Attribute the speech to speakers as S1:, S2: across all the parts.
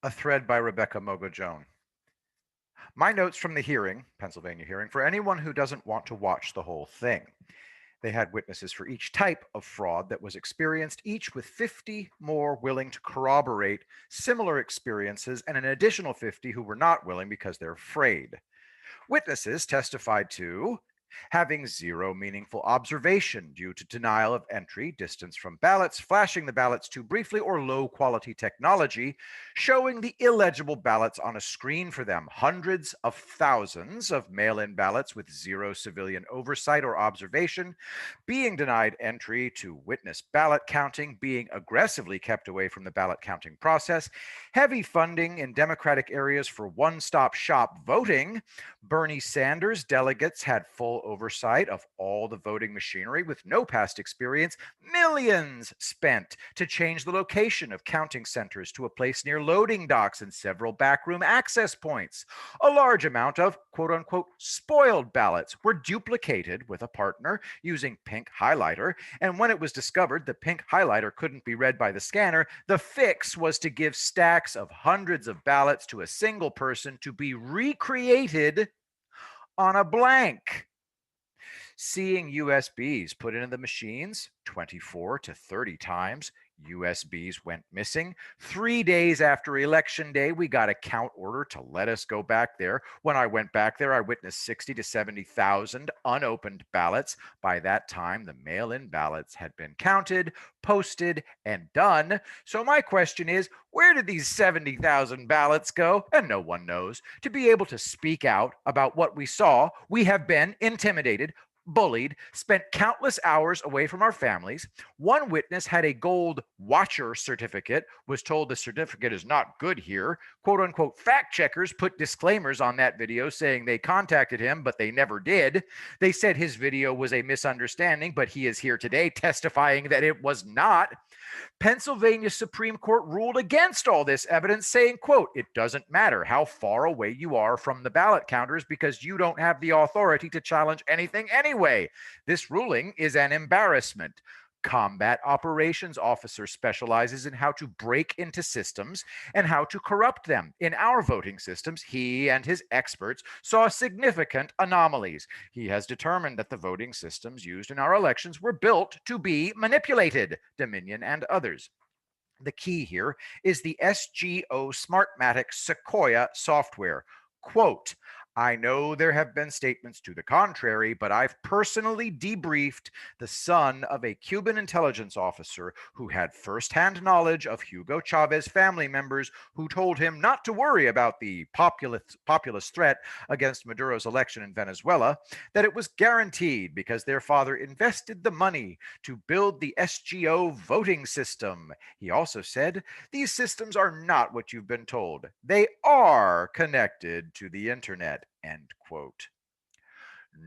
S1: A thread by Rebecca Mogo-Joan. My notes from the hearing, Pennsylvania hearing, for anyone who doesn't want to watch the whole thing. They had witnesses for each type of fraud that was experienced, each with 50 more willing to corroborate similar experiences, and an additional 50 who were not willing because they're afraid. Witnesses testified to having zero meaningful observation due to denial of entry, distance from ballots, flashing the ballots too briefly, or low quality technology, showing the illegible ballots on a screen for them, hundreds of thousands of mail in ballots with zero civilian oversight or observation, being denied entry to witness ballot counting, being aggressively kept away from the ballot counting process, heavy funding in Democratic areas for one stop shop voting. Bernie Sanders delegates had full oversight of all the voting machinery with no past experience. Millions spent to change the location of counting centers to a place near loading docks and several backroom access points. A large amount of quote unquote spoiled ballots were duplicated with a partner using pink highlighter. And when it was discovered the pink highlighter couldn't be read by the scanner, the fix was to give stacks of hundreds of ballots to a single person to be recreated on a blank. Seeing USBs put into the machines 24 to 30 times, USBs went missing. 3 days after Election Day, we got a count order to let us go back there. When I went back there, I witnessed 60 to 70,000 unopened ballots. By that time, the mail in ballots had been counted, posted, and done. So, my question is, where did these 70,000 ballots go? And no one knows. To be able to speak out about what we saw, we have been intimidated, bullied, spent countless hours away from our families. One witness had a gold watcher certificate, was told the certificate is not good here. Quote unquote, fact checkers put disclaimers on that video saying they contacted him, but they never did. They said his video was a misunderstanding, but he is here today testifying that it was not. Pennsylvania Supreme Court ruled against all this evidence, saying, quote, it doesn't matter how far away you are from the ballot counters because you don't have the authority to challenge anything anyway. This ruling is an embarrassment. Combat operations officer specializes in how to break into systems and how to corrupt them. In our voting systems, he and his experts saw significant anomalies. He has determined that the voting systems used in our elections were built to be manipulated, Dominion and others. The key here is the SGO Smartmatic Sequoia software. Quote, I know there have been statements to the contrary, but I've personally debriefed the son of a Cuban intelligence officer who had firsthand knowledge of Hugo Chavez family members who told him not to worry about the populist threat against Maduro's election in Venezuela, that it was guaranteed because their father invested the money to build the SGO voting system. He also said, these systems are not what you've been told. They are connected to the internet. End quote.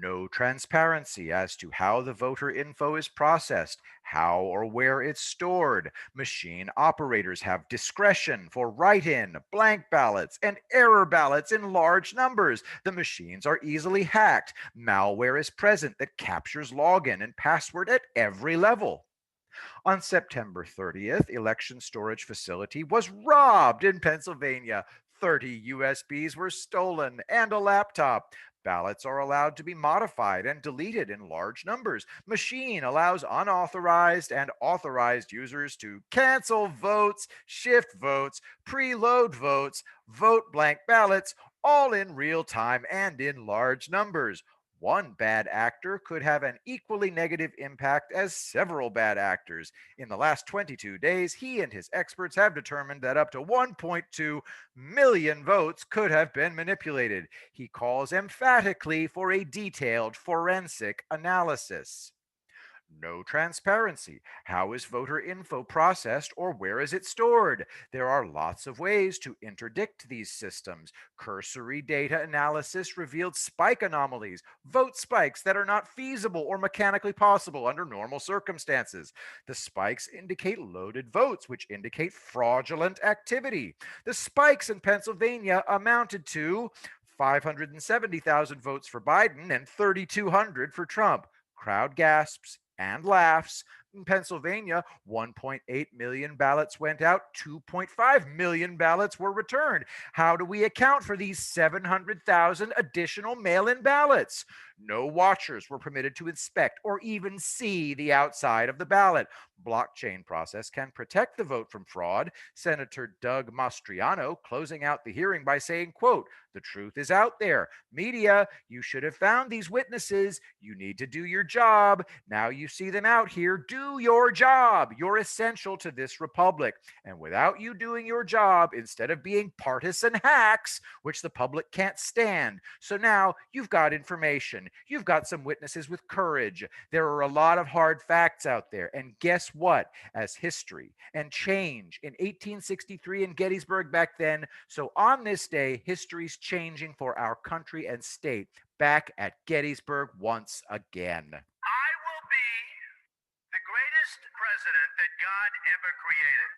S1: No transparency as to how the voter info is processed, how or where it's stored. Machine operators have discretion for write in, blank ballots, and error ballots in large numbers. The machines are easily hacked. Malware is present that captures login and password at every level. On September 30th, election storage facility was robbed in Pennsylvania. 30 USBs were stolen and a laptop. Ballots are allowed to be modified and deleted in large numbers. Machine allows unauthorized and authorized users to cancel votes, shift votes, preload votes, vote blank ballots, all in real time and in large numbers. One bad actor could have an equally negative impact as several bad actors. In the last 22 days, he and his experts have determined that up to 1.2 million votes could have been manipulated. He calls emphatically for a detailed forensic analysis. No transparency. How is voter info processed or where is it stored? There are lots of ways to interdict these systems. Cursory data analysis revealed spike anomalies, vote spikes that are not feasible or mechanically possible under normal circumstances. The spikes indicate loaded votes, which indicate fraudulent activity. The spikes in Pennsylvania amounted to 570,000 votes for Biden and 3,200 for Trump. Crowd gasps and laughs. In Pennsylvania, 1.8 million ballots went out, 2.5 million ballots were returned. How do we account for these 700,000 additional mail in ballots? No watchers were permitted to inspect or even see the outside of the ballot. Blockchain process can protect the vote from fraud. Senator Doug Mastriano closing out the hearing by saying, quote, "The truth is out there. Media, you should have found these witnesses. You need to do your job. Now you see them out here. Do your job. You're essential to this republic. And without you doing your job, instead of being partisan hacks, which the public can't stand. So now you've got information. You've got some witnesses with courage. There are a lot of hard facts out there. And guess what? As history and change in 1863 in Gettysburg back then, so on this day, history's changing for our country and state back at Gettysburg once again."
S2: I will be the greatest president that God ever created.